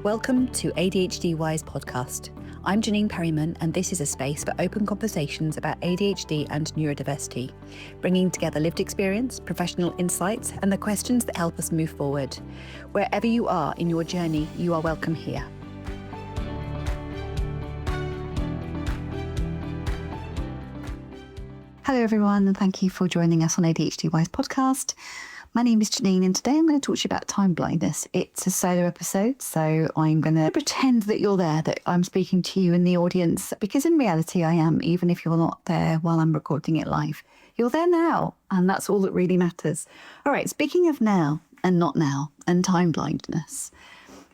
Welcome to ADHD Wise podcast. I'm Jannine Perryman, and this is a space for open conversations about ADHD and neurodiversity, bringing together lived experience, professional insights, and the questions that help us move forward. Wherever you are in your journey, you are welcome here. Hello everyone, and thank you for joining us on ADHD Wise podcast. My name is Jannine, and today I'm going to talk to you about time blindness. It's a solo episode, so I'm going to pretend that you're there, that I'm speaking to you in the audience, because in reality I am, even if you're not there while I'm recording it live. You're there now, and that's all that really matters. All right, speaking of now and not now and time blindness,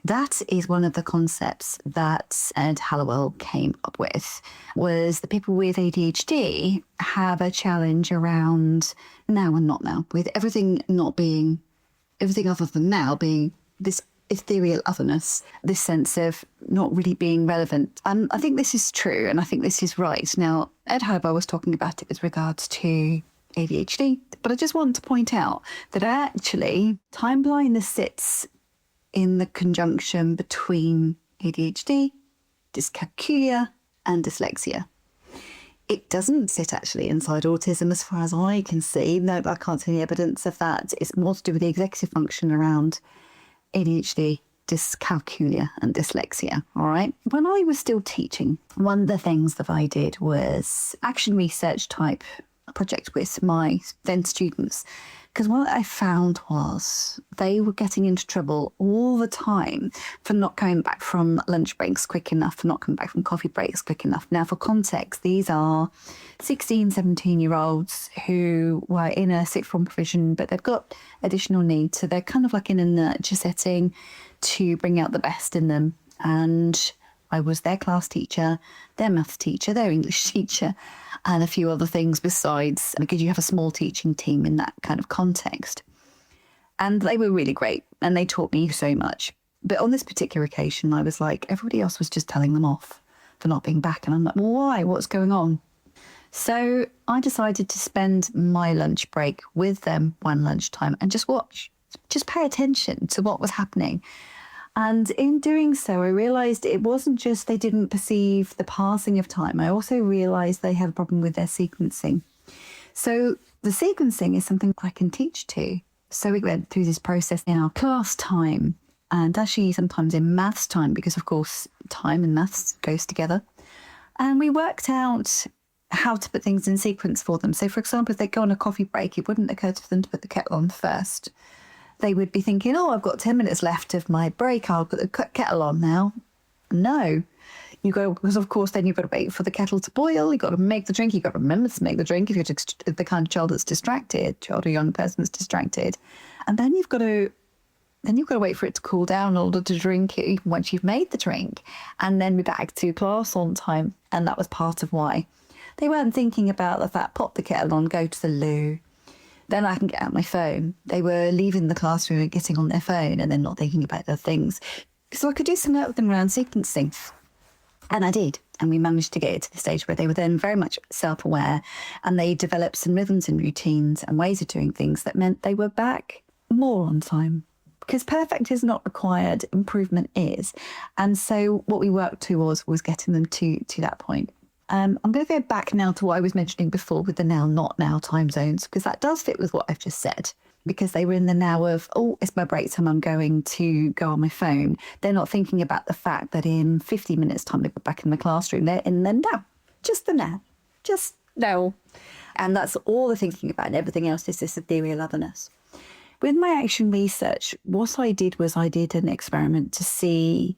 that is one of the concepts that Ed Hallowell came up with, was that people with ADHD have a challenge around now and not now, with everything other than now being this ethereal otherness, this sense of not really being relevant. And I think this is true, and I think this is right. Now, Ed Hallowell was talking about it with regards to ADHD, but I just want to point out that actually time blindness sits in the conjunction between ADHD, dyscalculia and dyslexia. It doesn't sit actually inside autism as far as I can see. No, I can't see any evidence of that. It's more to do with the executive function around ADHD, dyscalculia and dyslexia, all right? When I was still teaching, one of the things that I did was action research type project with my then students. Because what I found was they were getting into trouble all the time for not coming back from lunch breaks quick enough, for not coming back from coffee breaks quick enough. Now, for context, these are 16, 17-year-olds who were in a sixth form provision, but they've got additional needs. So they're kind of like in a nurture setting to bring out the best in them. And I was their class teacher, their maths teacher, their English teacher, and a few other things besides, because you have a small teaching team in that kind of context. And they were really great, and they taught me so much. But on this particular occasion, I was like, everybody else was just telling them off for not being back. And I'm like, well, why? What's going on? So I decided to spend my lunch break with them one lunchtime and just watch, just pay attention to what was happening. And in doing so, I realised it wasn't just they didn't perceive the passing of time. I also realised they had a problem with their sequencing. So the sequencing is something I can teach to. So we went through this process in our class time and actually sometimes in maths time, because of course time and maths goes together. And we worked out how to put things in sequence for them. So for example, if they go on a coffee break, it wouldn't occur to them to put the kettle on first. They would be thinking, oh, I've got 10 minutes left of my break. I'll put the kettle on now. No, because of course, then you've got to wait for the kettle to boil. You've got to make the drink. You've got to remember to make the drink if you're the kind of child that's distracted, child or young person that's distracted. And then you've got to wait for it to cool down in order to drink it, even once you've made the drink, and then be back to class on time. And that was part of why they weren't thinking about the fact, pop the kettle on, go to the loo. Then I can get out my phone. They were leaving the classroom and getting on their phone and then not thinking about other things. So I could do some work with them around sequencing. And I did. And we managed to get it to the stage where they were then very much self-aware, and they developed some rhythms and routines and ways of doing things that meant they were back more on time. Because perfect is not required, improvement is. And so what we worked towards was getting them to that point. I'm going to go back now to what I was mentioning before with the now, not now time zones, because that does fit with what I've just said, because they were in the now of, oh, it's my break time, I'm going to go on my phone. They're not thinking about the fact that in 50 minutes time they're back in the classroom. They're in the now, just the now, just now. And that's all they're thinking about, and everything else is this ethereal otherness. With my action research, what I did was I did an experiment to see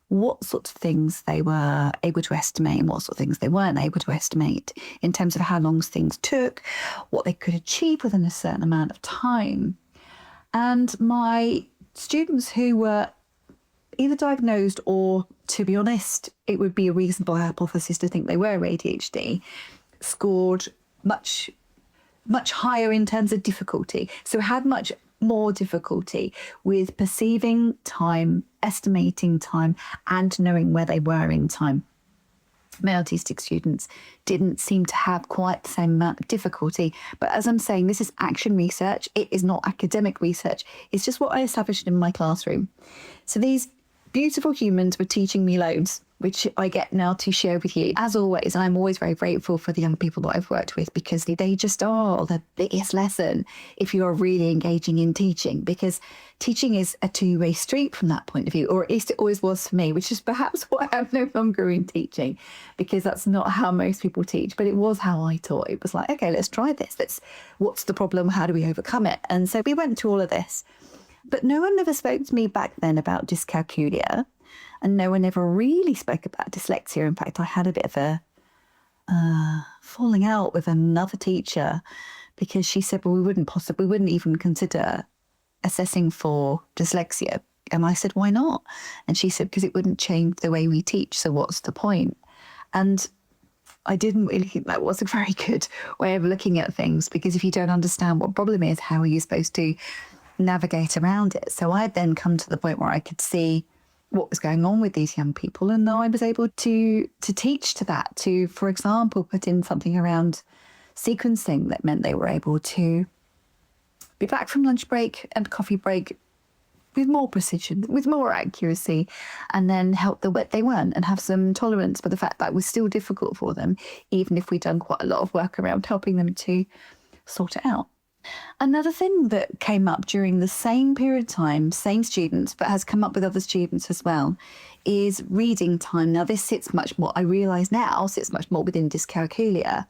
what sorts of things they were able to estimate and what sort of things they weren't able to estimate in terms of how long things took, what they could achieve within a certain amount of time. And my students who were either diagnosed or, to be honest, it would be a reasonable hypothesis to think they were ADHD, scored much higher in terms of difficulty. So had much more difficulty with perceiving time, estimating time, and knowing where they were in time. Male autistic students didn't seem to have quite the same amount of difficulty. But as I'm saying, this is action research. It is not academic research. It's just what I established in my classroom. So these beautiful humans were teaching me loads, which I get now to share with you. As always, I'm always very grateful for the young people that I've worked with, because they just are the biggest lesson if you are really engaging in teaching, because teaching is a two-way street from that point of view, or at least it always was for me, which is perhaps why I'm no longer in teaching, because that's not how most people teach, but it was how I taught. It was like, okay, let's try this. What's the problem? How do we overcome it? And so we went through all of this. But no one ever spoke to me back then about dyscalculia, and no one ever really spoke about dyslexia. In fact, I had a bit of a falling out with another teacher, because she said, well, we wouldn't even consider assessing for dyslexia. And I said, why not? And she said, because it wouldn't change the way we teach. So what's the point? And I didn't really think that was a very good way of looking at things, because if you don't understand what problem is, how are you supposed to navigate around it? So I had then come to the point where I could see what was going on with these young people, and I was able to teach to that, to, for example, put in something around sequencing that meant they were able to be back from lunch break and coffee break with more precision, with more accuracy, and then help the what they weren't, and have some tolerance for the fact that it was still difficult for them, even if we'd done quite a lot of work around helping them to sort it out. Another thing that came up during the same period of time, same students, but has come up with other students as well, is reading time. Now, this sits much more, I realise now, sits much more within dyscalculia.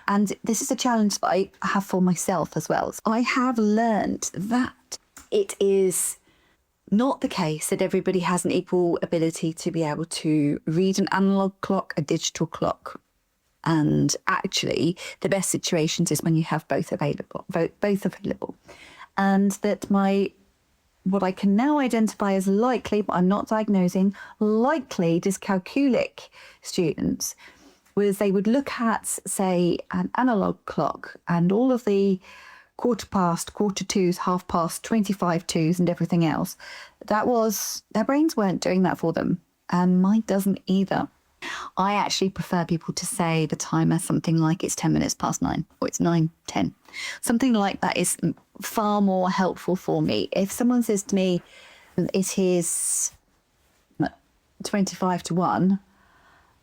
And this is a challenge that I have for myself as well. I have learned that it is not the case that everybody has an equal ability to be able to read an analogue clock, a digital clock. And actually, the best situations is when you have both available. And that what I can now identify as likely, but I'm not diagnosing, likely dyscalculic students, was they would look at, say, an analogue clock and all of the quarter past, quarter twos, half past, 25 twos and everything else. Their brains weren't doing that for them. And mine doesn't either. I actually prefer people to say the time as something like it's 10 minutes past 9 or it's 9:10. Something like that is far more helpful for me. If someone says to me, it is 25 to 1,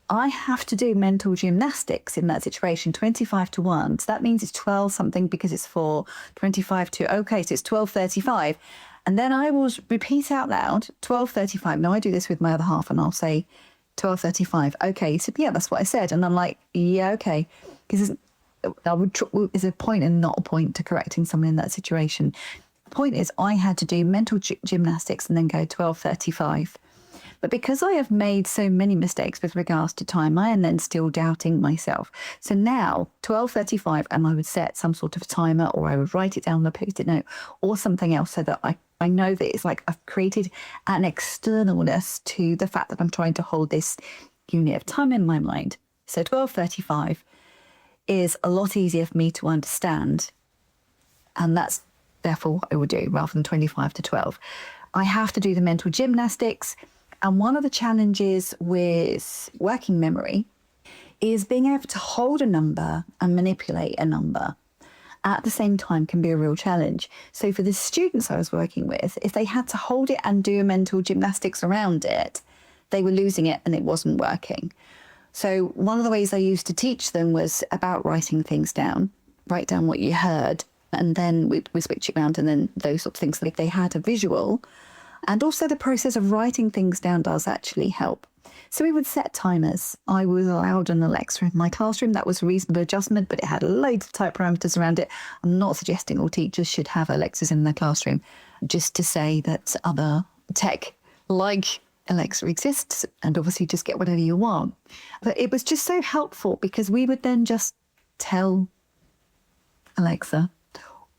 I have to do mental gymnastics in that situation, 25 to 1. So that means it's 12 something because it's 4, 25 to, okay, so it's 12:35. And then I will repeat out loud, 12:35. Now I do this with my other half and I'll say, 12:35. Okay, so yeah, that's what I said. And I'm like, yeah, okay. Because there's a point and not a point to correcting someone in that situation. The point is, I had to do mental gymnastics and then go 12:35. But because I have made so many mistakes with regards to time, I am then still doubting myself. So now 12:35, and I would set some sort of timer, or I would write it down on a post-it note or something else, so that I know that it's like I've created an externalness to the fact that I'm trying to hold this unit of time in my mind. So 12:35 is a lot easier for me to understand. And that's therefore what I would do rather than 25 to 12. I have to do the mental gymnastics. And one of the challenges with working memory is being able to hold a number and manipulate a number at the same time can be a real challenge. So for the students I was working with, if they had to hold it and do mental gymnastics around it, they were losing it and it wasn't working. So one of the ways I used to teach them was about writing things down. Write down what you heard, and then we switch it around, and then those sort of things. Like they had a visual. And also the process of writing things down does actually help. So we would set timers. I was allowed an Alexa in my classroom. That was a reasonable adjustment, but it had loads of type parameters around it. I'm not suggesting all teachers should have Alexas in their classroom, just to say that other tech like Alexa exists, and obviously just get whatever you want. But it was just so helpful, because we would then just tell Alexa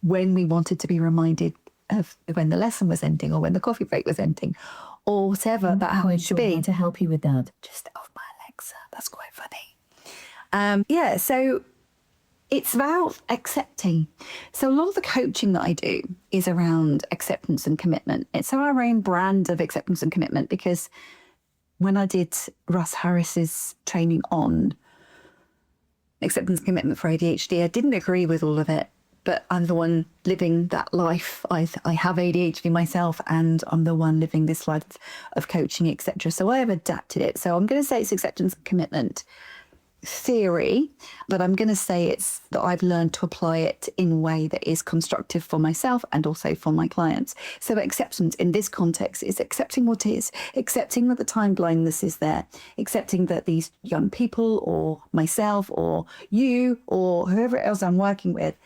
when we wanted to be reminded of when the lesson was ending or when the coffee break was ending or whatever that happened to be. To help you with that. Just off my Alexa. That's quite funny. So it's about accepting. So a lot of the coaching that I do is around acceptance and commitment. It's our own brand of acceptance and commitment, because when I did Russ Harris's training on acceptance and commitment for ADHD, I didn't agree with all of it. but I'm the one living that life. I have ADHD myself, and I'm the one living this life of coaching, etc. So I have adapted it. So I'm going to say it's acceptance and commitment theory, but I'm going to say it's that I've learned to apply it in a way that is constructive for myself and also for my clients. So acceptance in this context is accepting what is, accepting that the time blindness is there, accepting that these young people or myself or you or whoever else I'm working with,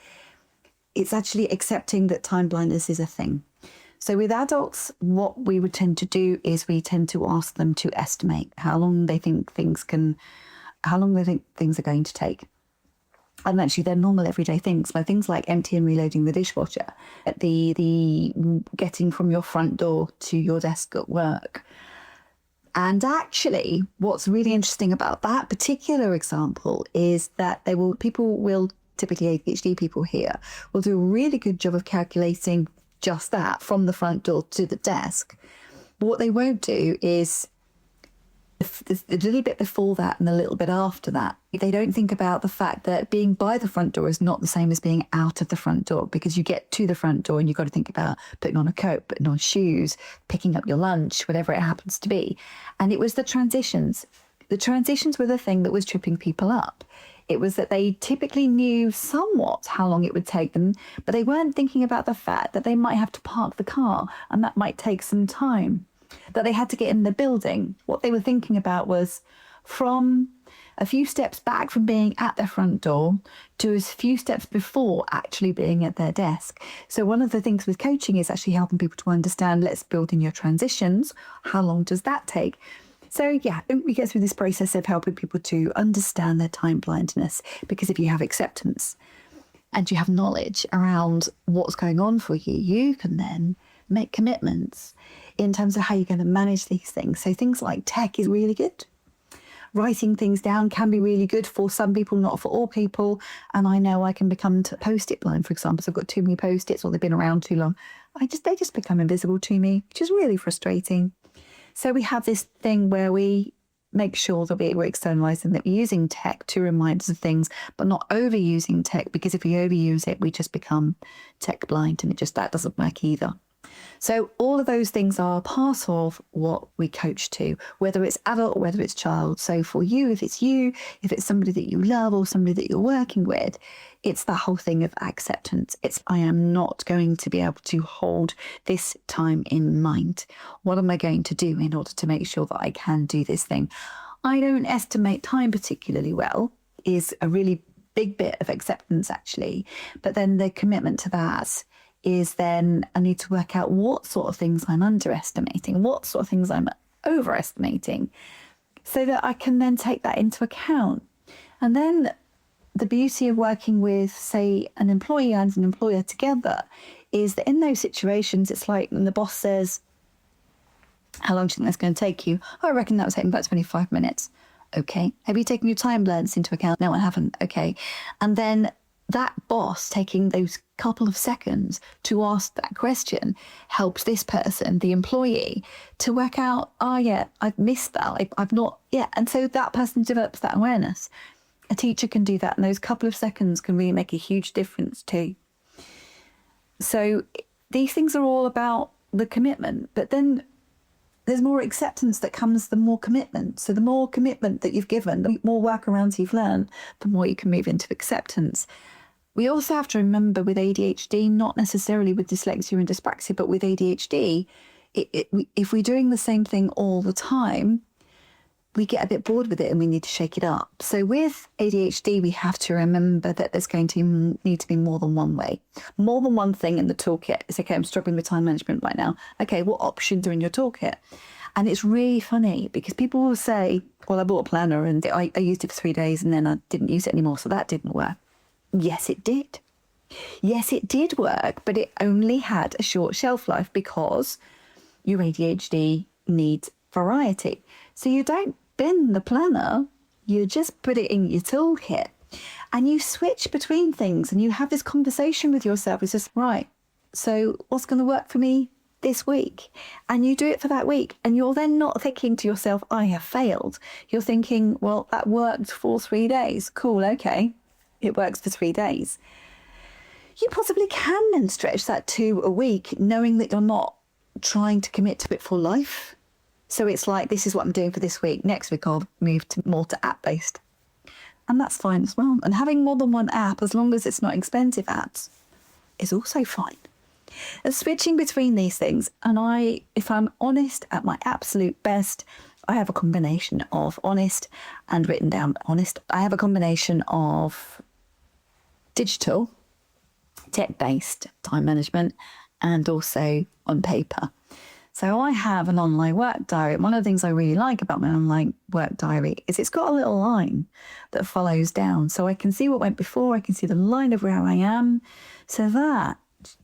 it's actually accepting that time blindness is a thing. So with adults, what we would tend to do is we tend to ask them to estimate how long they think things are going to take. And actually they're normal everyday things. So things like emptying and reloading the dishwasher, the getting from your front door to your desk at work. And actually what's really interesting about that particular example is that people will, typically ADHD people here, will do a really good job of calculating just that from the front door to the desk. But what they won't do is a little bit before that and a little bit after that. They don't think about the fact that being by the front door is not the same as being out of the front door, because you get to the front door and you've got to think about putting on a coat, putting on shoes, picking up your lunch, whatever it happens to be. And it was the transitions. The transitions were the thing that was tripping people up. It was that they typically knew somewhat how long it would take them, but they weren't thinking about the fact that they might have to park the car and that might take some time, that they had to get in the building. What they were thinking about was from a few steps back from being at their front door to a few steps before actually being at their desk. So one of the things with coaching is actually helping people to understand, let's build in your transitions. How long does that take? So yeah, we get through this process of helping people to understand their time blindness, because if you have acceptance and you have knowledge around what's going on for you, you can then make commitments in terms of how you're going to manage these things. So things like tech is really good. Writing things down can be really good for some people, not for all people. And I know I can become post-it blind, for example. So I've got too many post-its or they've been around too long. They just become invisible to me, which is really frustrating. So we have this thing where we make sure that we're externalizing, that we're using tech to remind us of things, but not overusing tech, because if we overuse it, we just become tech blind, and that doesn't work either. So all of those things are part of what we coach to, whether it's adult or whether it's child. So for you, if it's somebody that you love or somebody that you're working with, it's that whole thing of acceptance. I am not going to be able to hold this time in mind. What am I going to do in order to make sure that I can do this thing? I don't estimate time particularly well, is a really big bit of acceptance actually. But then the commitment to that is then I need to work out what sort of things I'm underestimating, what sort of things I'm overestimating, so that I can then take that into account. And then the beauty of working with, say, an employee and an employer together is that in those situations, it's like when the boss says, how long do you think that's going to take you? Oh, I reckon that was taking about 25 minutes. Okay. Have you taken your time blends into account? No, I haven't. Okay. And then that boss taking those couple of seconds to ask that question helps this person, the employee, to work out, oh yeah, I've missed that. I've not, yeah. And so that person develops that awareness. A teacher can do that, and those couple of seconds can really make a huge difference too. So these things are all about the commitment, but then there's more acceptance that comes, the more commitment. So the more commitment that you've given, the more workarounds you've learned, the more you can move into acceptance. We also have to remember with ADHD, not necessarily with dyslexia and dyspraxia, but with ADHD, if we're doing the same thing all the time, we get a bit bored with it and we need to shake it up. So with ADHD, we have to remember that there's going to need to be more than one way, more than one thing in the toolkit. It's okay, I'm struggling with time management right now. Okay, what options are in your toolkit? And it's really funny because people will say, well, I bought a planner and I used it for 3 days and then I didn't use it anymore, so that didn't work. Yes, it did. Yes, it did work, but it only had a short shelf life because your ADHD needs variety. So you don't bin the planner, you just put it in your toolkit and you switch between things and you have this conversation with yourself. It's just, right, so what's going to work for me this week? And you do it for that week. And you're then not thinking to yourself, I have failed. You're thinking, well, that worked for 3 days. Cool, okay. It works for 3 days. you possibly can then stretch that to a week, knowing that you're not trying to commit to it for life. So it's like, this is what I'm doing for this week. Next week, I'll move to more to app-based. And that's fine as well. And having more than one app, as long as it's not expensive apps, is also fine. And switching between these things, and if I'm honest, at my absolute best, I have a combination of honest and written down honest. I have a combination of digital, tech-based time management, and also on paper. So I have an online work diary. One of the things I really like about my online work diary is it's got a little line that follows down. So I can see what went before, I can see the line of where I am. So that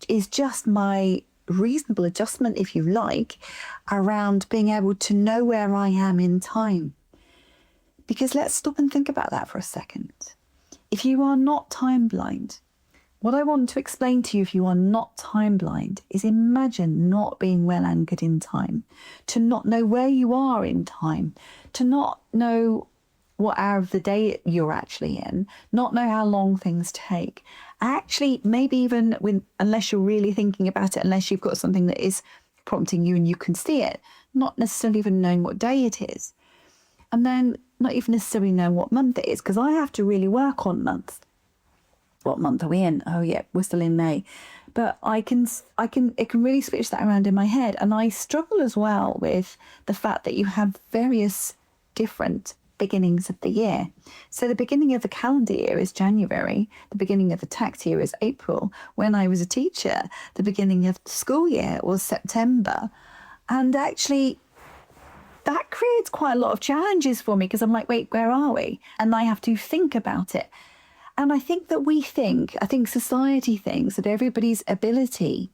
is just my reasonable adjustment, if you like, around being able to know where I am in time. Because let's stop and think about that for a second. If you are not time blind, what I want to explain to you, if you are not time blind, is imagine not being well anchored in time, to not know where you are in time, to not know what hour of the day you're actually in, not know how long things take. Actually, maybe even unless you're really thinking about it, unless you've got something that is prompting you and you can see it, not necessarily even knowing what day it is. And then not even necessarily knowing what month it is, because I have to really work on months. What month are we in? Oh yeah, we're still in May. But it can really switch that around in my head. And I struggle as well with the fact that you have various different beginnings of the year. So the beginning of the calendar year is January. The beginning of the tax year is April. When I was a teacher, the beginning of the school year was September. And actually, that creates quite a lot of challenges for me because I'm like, wait, where are we? And I have to think about it. And I think society thinks that everybody's ability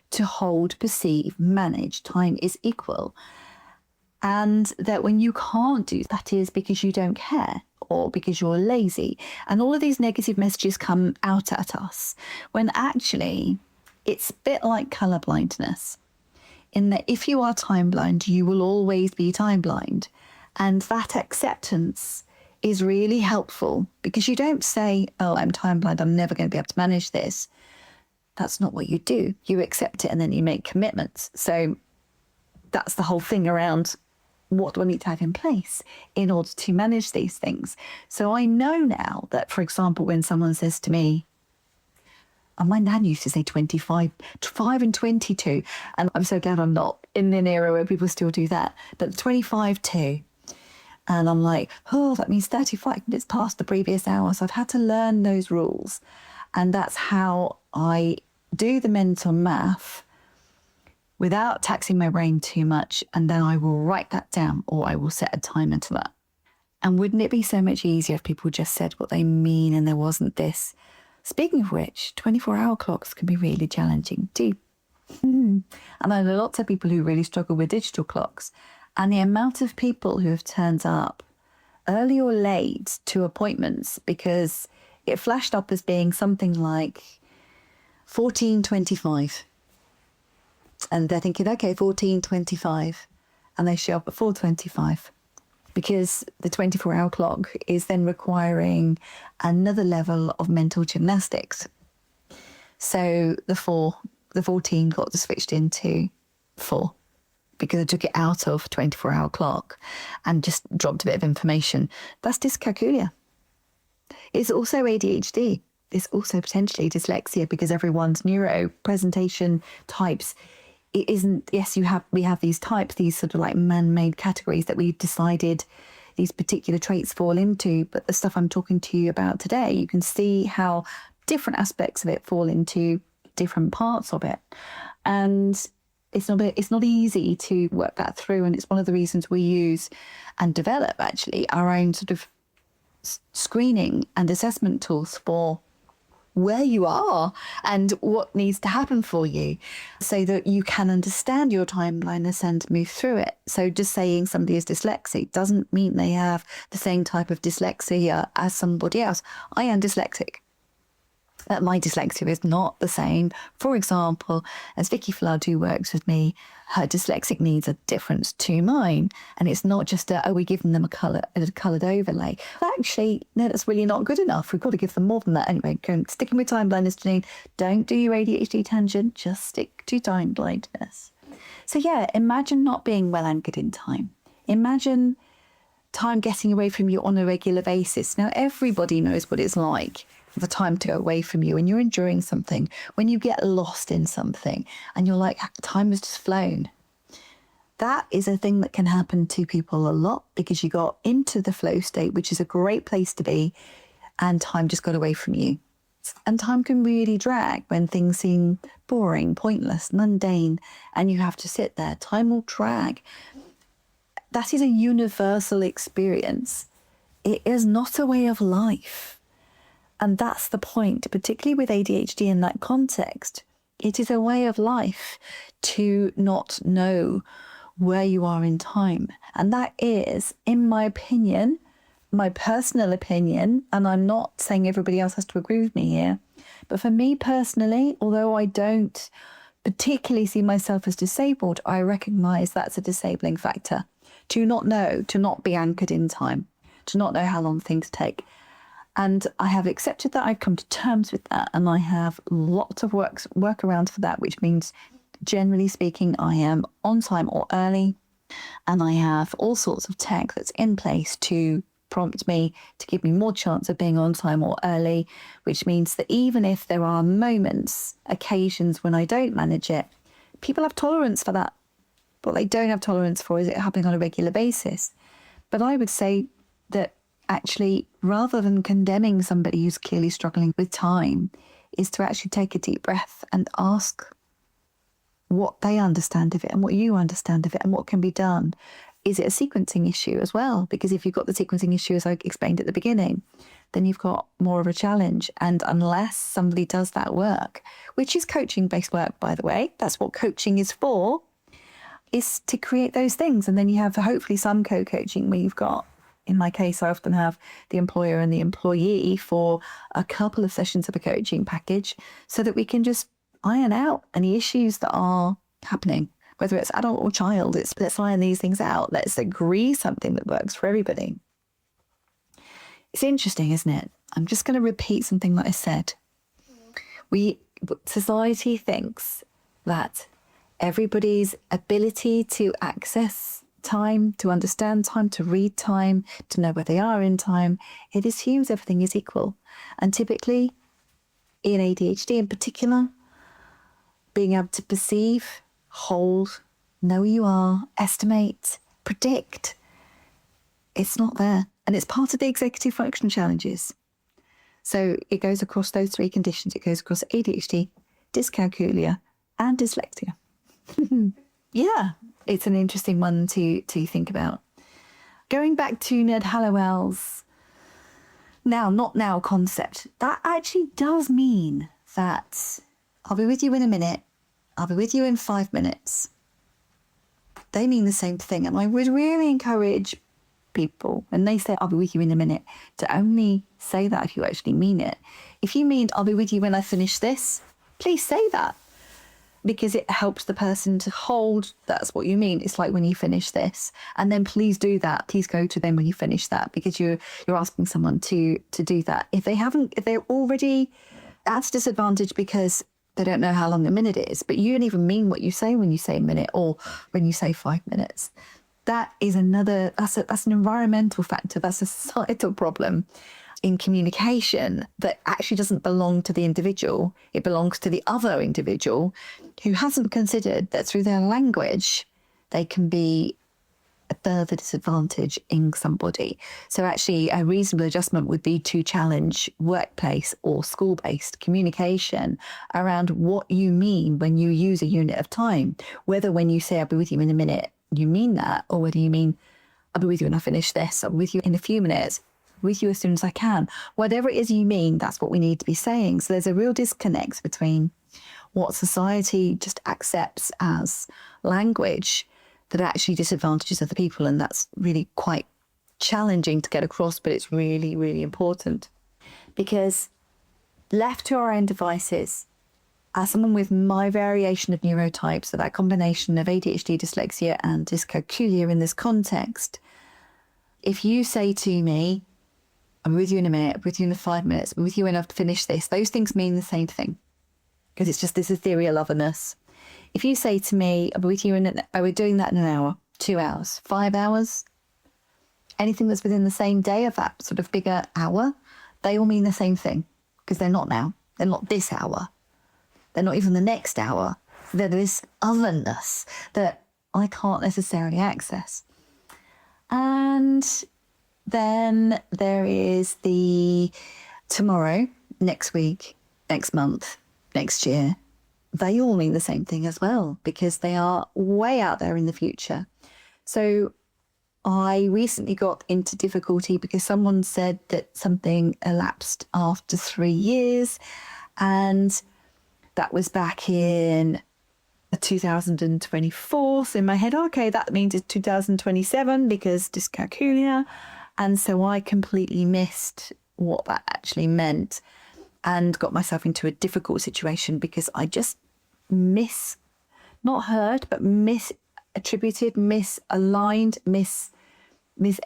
to hold, perceive, manage time is equal. And that when you can't do that is because you don't care or because you're lazy. And all of these negative messages come out at us when actually it's a bit like colour blindness, in that if you are time blind, you will always be time blind. And that acceptance is really helpful because you don't say, oh, I'm time blind, I'm never going to be able to manage this. That's not what you do. You accept it and then you make commitments. So that's the whole thing around what do I need to have in place in order to manage these things. So I know now that, for example, when someone says to me, and my nan used to say 25 and 22, and I'm so glad I'm not in an era where people still do that, but 25 too. And I'm like, oh, that means 35 minutes past the previous hour. So I've had to learn those rules. And that's how I do the mental math without taxing my brain too much. And then I will write that down or I will set a timer to that. And wouldn't it be so much easier if people just said what they mean and there wasn't this? Speaking of which, 24-hour clocks can be really challenging too. And I know lots of people who really struggle with digital clocks. And the amount of people who have turned up early or late to appointments because it flashed up as being something like 14:25. And they're thinking, okay, 14:25. And they show up at 4:25 because the 24-hour clock is then requiring another level of mental gymnastics. So the 14 got switched into 4. Because I took it out of 24-hour clock and just dropped a bit of information. That's dyscalculia. It's also ADHD. It's also potentially dyslexia because everyone's neuro presentation types. It isn't, yes, we have these types, these sort of like man-made categories that we've decided these particular traits fall into. But the stuff I'm talking to you about today, you can see how different aspects of it fall into different parts of it. And it's not easy to work that through. And it's one of the reasons we use and develop actually our own sort of screening and assessment tools for where you are and what needs to happen for you so that you can understand your time blindness and move through it. So just saying somebody is dyslexic doesn't mean they have the same type of dyslexia as somebody else. I am dyslexic. My dyslexia is not the same, for example, as Vicky Flood, who works with me. Her dyslexic needs are different to mine. And it's not just we're giving them a coloured overlay. Actually, no, that's really not good enough. We've got to give them more than that. Anyway, sticking with time blindness, Jannine, don't do your ADHD tangent, just stick to time blindness. So yeah, imagine not being well anchored in time. Imagine time getting away from you on a regular basis. Now, everybody knows what it's like for the time to go away from you when you're enjoying something, when you get lost in something and you're like, time has just flown. That is a thing that can happen to people a lot because you got into the flow state, which is a great place to be, and time just got away from you. And time can really drag when things seem boring, pointless, mundane, and you have to sit there. Time will drag. That is a universal experience. It is not a way of life. And that's the point, particularly with ADHD in that context. It is a way of life to not know where you are in time. And that is, in my opinion, my personal opinion, and I'm not saying everybody else has to agree with me here, but for me personally, although I don't particularly see myself as disabled, I recognise that's a disabling factor. To not know, to not be anchored in time, to not know how long things take. And I have accepted that, I've come to terms with that, and I have lots of workarounds for that, which means, generally speaking, I am on time or early, and I have all sorts of tech that's in place to prompt me, to give me more chance of being on time or early, which means that even if there are moments, occasions when I don't manage it, people have tolerance for that. What they don't have tolerance for is it happening on a regular basis. But I would say that actually, rather than condemning somebody who's clearly struggling with time, is to actually take a deep breath and ask what they understand of it and what you understand of it and what can be done. Is it a sequencing issue as well? Because if you've got the sequencing issue, as I explained at the beginning, then you've got more of a challenge. And unless somebody does that work, which is coaching-based work, by the way, that's what coaching is for, is to create those things. And then you have hopefully some co-coaching where you've got, in my case, I often have the employer and the employee for a couple of sessions of a coaching package so that we can just iron out any issues that are happening, whether it's adult or child. Let's iron these things out. Let's agree something that works for everybody. It's interesting, isn't it? I'm just going to repeat something that I said. Society thinks that everybody's ability to access time, to understand time, to read time, to know where they are in time, it assumes everything is equal. And typically, in ADHD in particular, being able to perceive, hold, know where you are, estimate, predict, it's not there. And it's part of the executive function challenges. So it goes across those three conditions. It goes across ADHD, dyscalculia, and dyslexia. Yeah, it's an interesting one to think about. Going back to Ned Hallowell's now, not now concept, that actually does mean that I'll be with you in a minute, I'll be with you in 5 minutes. They mean the same thing. And I would really encourage people, when they say I'll be with you in a minute, to only say that if you actually mean it. If you mean I'll be with you when I finish this, please say that, because it helps the person to hold that's what you mean. It's like when you finish this, and then please do that. Please go to them when you finish that, because you're asking someone to do that. If they're already at a disadvantage because they don't know how long a minute is, but you don't even mean what you say when you say a minute or when you say 5 minutes. That is that's an environmental factor. That's a societal problem in communication that actually doesn't belong to the individual. It belongs to the other individual who hasn't considered that through their language, they can be a further disadvantage in somebody. So actually a reasonable adjustment would be to challenge workplace or school-based communication around what you mean when you use a unit of time, whether when you say I'll be with you in a minute, you mean that, or whether you mean I'll be with you when I finish this, I'll be with you in a few minutes, with you as soon as I can. Whatever it is you mean, that's what we need to be saying. So there's a real disconnect between what society just accepts as language that actually disadvantages other people. And that's really quite challenging to get across, but it's really, really important. Because left to our own devices, as someone with my variation of neurotypes, so that combination of ADHD, dyslexia and dyscalculia in this context, if you say to me, I'm with you in a minute, I'm with you in 5 minutes, I'm with you enough to finish this, those things mean the same thing, because it's just this ethereal otherness. If you say to me, I'm with you we're doing that in an hour, 2 hours, 5 hours, anything that's within the same day of that sort of bigger hour, they all mean the same thing, because they're not now. They're not this hour. They're not even the next hour. They're this otherness that I can't necessarily access. And then there is the tomorrow, next week, next month, next year. They all mean the same thing as well, because they are way out there in the future. So I recently got into difficulty because someone said that something elapsed after 3 years, and that was back in 2024. So in my head, okay, that means it's 2027 because dyscalculia. And so I completely missed what that actually meant and got myself into a difficult situation because I just not heard, but misattributed, misaligned, miss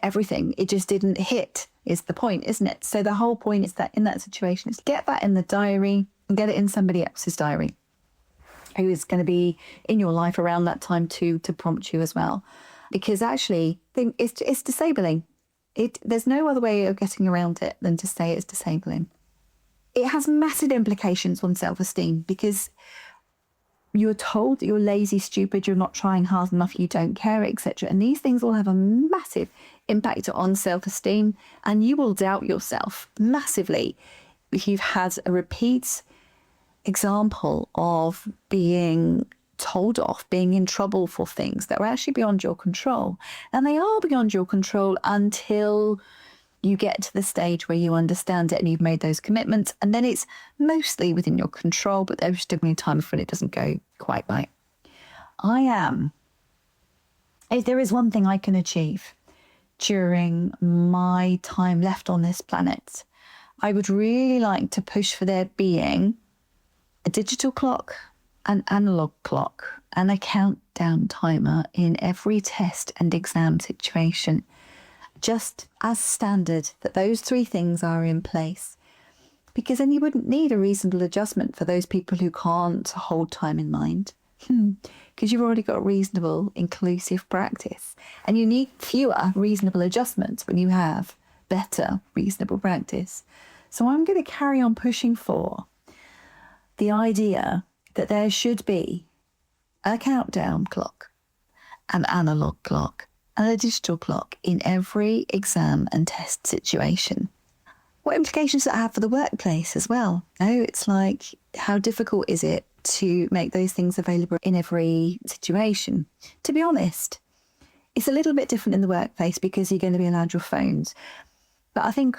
everything. It just didn't hit is the point, isn't it? So the whole point is that in that situation is get that in the diary and get it in somebody else's diary who is going to be in your life around that time to prompt you as well. Because actually it's disabling. There's no other way of getting around it than to say it's disabling. It has massive implications on self-esteem because you're told that you're lazy, stupid, you're not trying hard enough, you don't care, etc. And these things will have a massive impact on self-esteem, and you will doubt yourself massively if you've had a repeat example of being told off, being in trouble for things that are actually beyond your control. And they are beyond your control until you get to the stage where you understand it and you've made those commitments, and then it's mostly within your control, but there's still going to be times when it doesn't go quite right. If there is one thing I can achieve during my time left on this planet, I would really like to push for there being a digital clock, an analogue clock, and a countdown timer in every test and exam situation. Just as standard that those 3 things are in place, because then you wouldn't need a reasonable adjustment for those people who can't hold time in mind, because you've already got reasonable inclusive practice, and you need fewer reasonable adjustments when you have better reasonable practice. So I'm going to carry on pushing for the idea that there should be a countdown clock, an analogue clock, and a digital clock in every exam and test situation. What implications does that have for the workplace as well? It's like, how difficult is it to make those things available in every situation? To be honest, it's a little bit different in the workplace because you're going to be allowed your phones. But I think,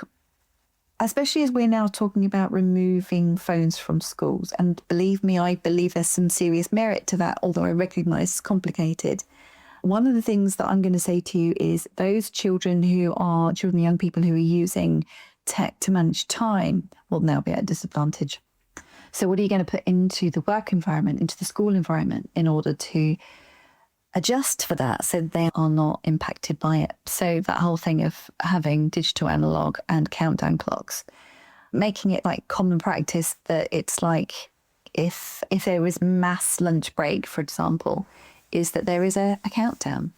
especially as we're now talking about removing phones from schools, and believe me, I believe there's some serious merit to that, although I recognise it's complicated. One of the things that I'm going to say to you is those children and young people who are using tech to manage time will now be at a disadvantage. So what are you going to put into the work environment, into the school environment in order to adjust for that so they are not impacted by it? So that whole thing of having digital analogue and countdown clocks, making it like common practice that it's like if there was mass lunch break, for example, is that there is a countdown,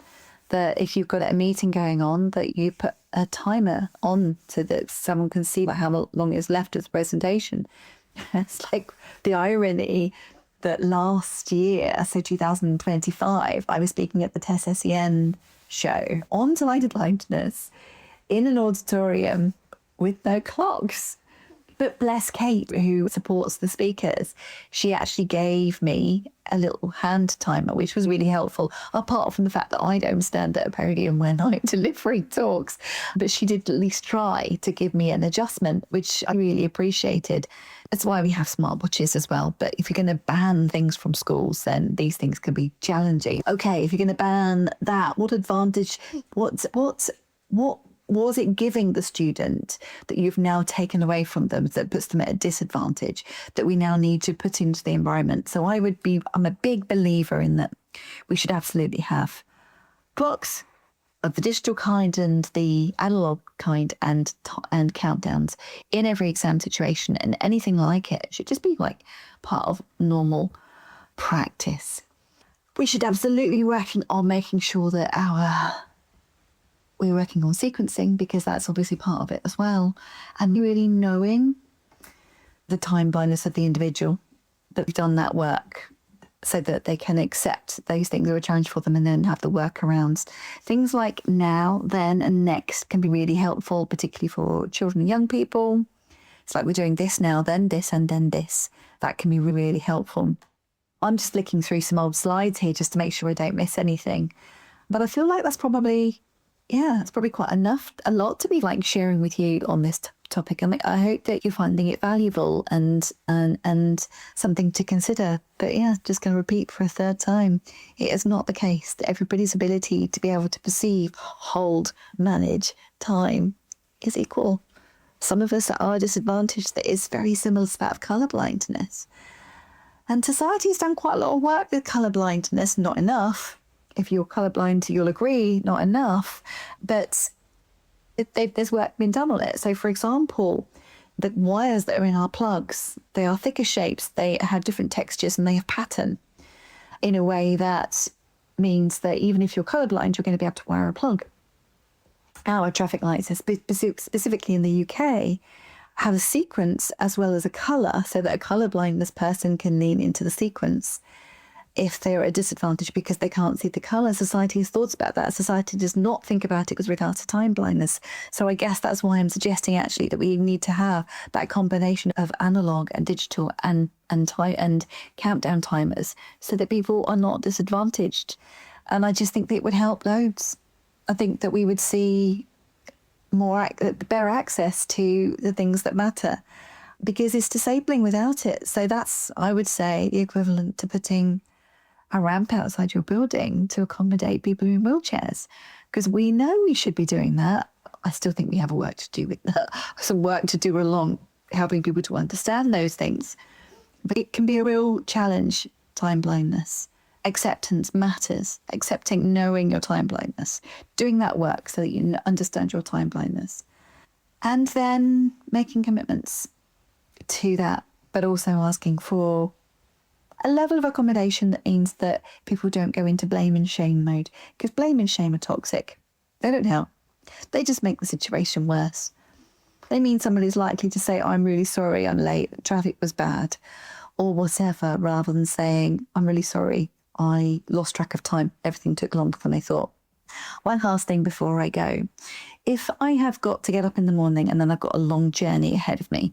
that if you've got a meeting going on, that you put a timer on so that someone can see how long is left of the presentation. It's like the irony that last year, so 2025, I was speaking at the Test SEN show on divided blindness in an auditorium with no clocks. But bless Kate, who supports the speakers, she actually gave me a little hand timer, which was really helpful, apart from the fact that I don't stand at a podium when I'm delivering talks. But she did at least try to give me an adjustment, which I really appreciated. That's why we have smartwatches as well. But if you're going to ban things from schools, then these things can be challenging. Okay, if you're going to ban that, what advantage, what was it giving the student that you've now taken away from them that puts them at a disadvantage that we now need to put into the environment? So I'm a big believer in that we should absolutely have blocks of the digital kind and the analog kind and countdowns in every exam situation, and anything like it should just be like part of normal practice. We should absolutely be working on making sure that we're working on sequencing, because that's obviously part of it as well, and really knowing the time blindness of the individual, that we've done that work so that they can accept those things that are a challenge for them and then have the workarounds. Things like now, then, and next can be really helpful, particularly for children and young people. It's like we're doing this now, then this, and then this. That can be really, really helpful. I'm just flicking through some old slides here just to make sure I don't miss anything. But I feel like that's probably quite enough, a lot to be like sharing with you on this topic. And I hope that you're finding it valuable and something to consider. But yeah, just going to repeat for a third time. It is not the case that everybody's ability to be able to perceive, hold, manage time is equal. Some of us are disadvantaged that is very similar to that of colour blindness. And society's done quite a lot of work with colour blindness, not enough. If you're colourblind, you'll agree, not enough. But there's work been done on it. So, for example, the wires that are in our plugs, they are thicker shapes, they have different textures, and they have pattern in a way that means that even if you're colourblind, you're going to be able to wire a plug. Our traffic lights, specifically in the UK, have a sequence as well as a colour, so that a colourblindness person can lean into the sequence if they're at a disadvantage because they can't see the colour. Society has thoughts about that. Society does not think about it with regards to time blindness. So I guess that's why I'm suggesting actually that we need to have that combination of analogue and digital and countdown timers so that people are not disadvantaged. And I just think that it would help loads. I think that we would see better access to the things that matter, because it's disabling without it. So that's, I would say, the equivalent to putting a ramp outside your building to accommodate people in wheelchairs, because we know we should be doing that. I still think we have work to do with that, some work to do along helping people to understand those things. But it can be a real challenge, time blindness. Acceptance matters. Accepting, knowing your time blindness, doing that work so that you understand your time blindness, and then making commitments to that, but also asking for a level of accommodation that means that people don't go into blame and shame mode, because blame and shame are toxic. They don't help. They just make the situation worse. They mean somebody's likely to say, I'm really sorry, I'm late, the traffic was bad, or whatever, rather than saying, I'm really sorry, I lost track of time, everything took longer than I thought. One last thing before I go. If I have got to get up in the morning and then I've got a long journey ahead of me,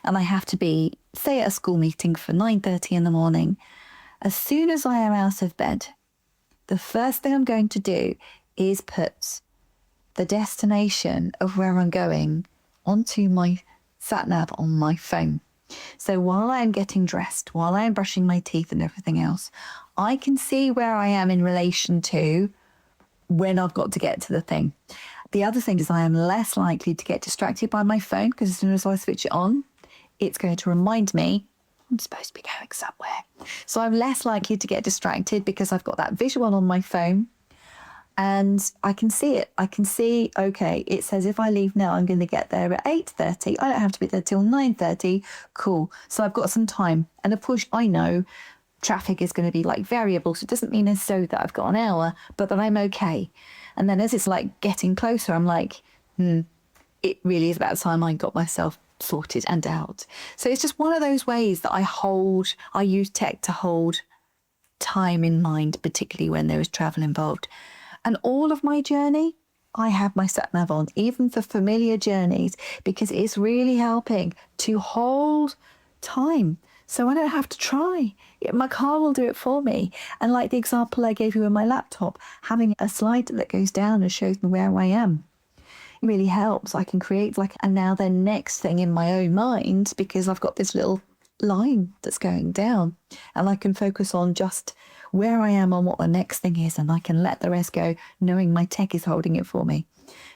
and I have to be, say, at a school meeting for 9:30 in the morning, as soon as I am out of bed, the first thing I'm going to do is put the destination of where I'm going onto my sat-nav on my phone. So while I'm getting dressed, while I'm brushing my teeth and everything else, I can see where I am in relation to when I've got to get to the thing. The other thing is I am less likely to get distracted by my phone, because as soon as I switch it on, it's going to remind me I'm supposed to be going somewhere. So I'm less likely to get distracted because I've got that visual on my phone and I can see it. I can see, okay, it says if I leave now, I'm going to get there at 8:30. I don't have to be there till 9:30. Cool. So I've got some time. And of course, I know traffic is going to be like variable. So it doesn't mean necessarily that I've got an hour, but that I'm okay. And then as it's like getting closer, I'm like, it really is about time I got myself sorted and out. So it's just one of those ways that I use tech to hold time in mind, particularly when there is travel involved. And all of my journey, I have my sat-nav on, even for familiar journeys, because it's really helping to hold time. So I don't have to try. My car will do it for me. And like the example I gave you in my laptop, having a slider that goes down and shows me where I am really helps. I can create like a now then next thing in my own mind because I've got this little line that's going down, and I can focus on just where I am on what the next thing is, and I can let the rest go, knowing my tech is holding it for me.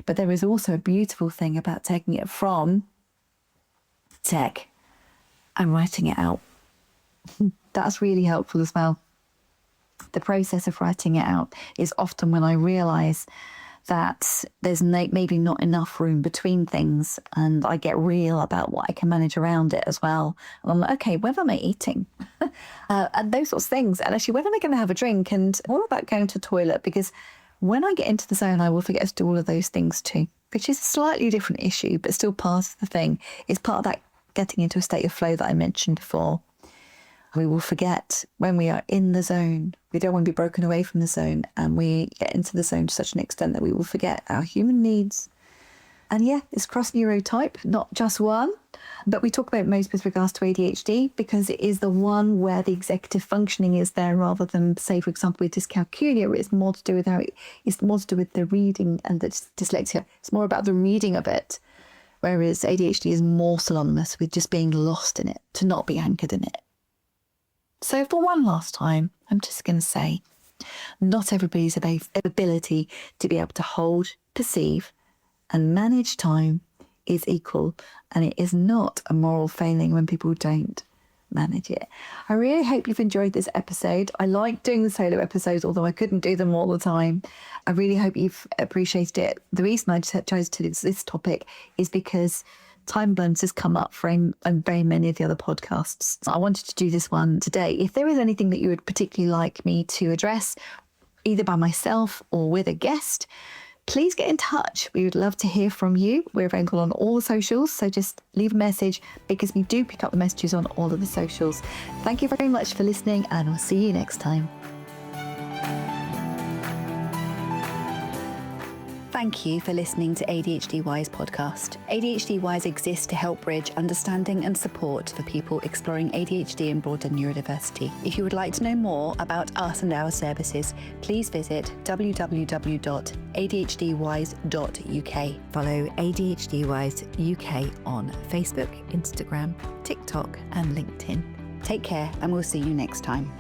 But there is also a beautiful thing about taking it from tech and writing it out. That's really helpful as well. The process of writing it out is often when I realise that there's maybe not enough room between things, and I get real about what I can manage around it as well. And I'm like, okay, when am I eating? And those sorts of things. And actually, when am I going to have a drink? And what about going to the toilet? Because when I get into the zone, I will forget to do all of those things too, which is a slightly different issue, but still part of the thing. It's part of that getting into a state of flow that I mentioned before. We will forget when we are in the zone. We don't want to be broken away from the zone, and we get into the zone to such an extent that we will forget our human needs. And yeah, it's cross neurotype, not just one, but we talk about most with regards to ADHD because it is the one where the executive functioning is there, rather than, say, for example, with dyscalculia, it's more to do with the reading, and the dyslexia. It's more about the reading of it, whereas ADHD is more synonymous with just being lost in it, to not be anchored in it. So for one last time, I'm just going to say, not everybody's ability to be able to hold, perceive, and manage time is equal, and it is not a moral failing when people don't manage it. I really hope you've enjoyed this episode. I like doing the solo episodes, although I couldn't do them all the time. I really hope you've appreciated it. The reason I chose to do this topic is because time blindness has come up for very many of the other podcasts. I wanted to do this one today. If there is anything that you would particularly like me to address, either by myself or with a guest, please get in touch. We would love to hear from you. We're available on all the socials, so just leave a message, because we do pick up the messages on all of the socials. Thank you very much for listening, and we'll see you next time. Thank you for listening to ADHD Wise podcast. ADHD Wise exists to help bridge understanding and support for people exploring ADHD and broader neurodiversity. If you would like to know more about us and our services, please visit www.adhdwise.uk. Follow ADHD Wise UK on Facebook, Instagram, TikTok and LinkedIn. Take care, and we'll see you next time.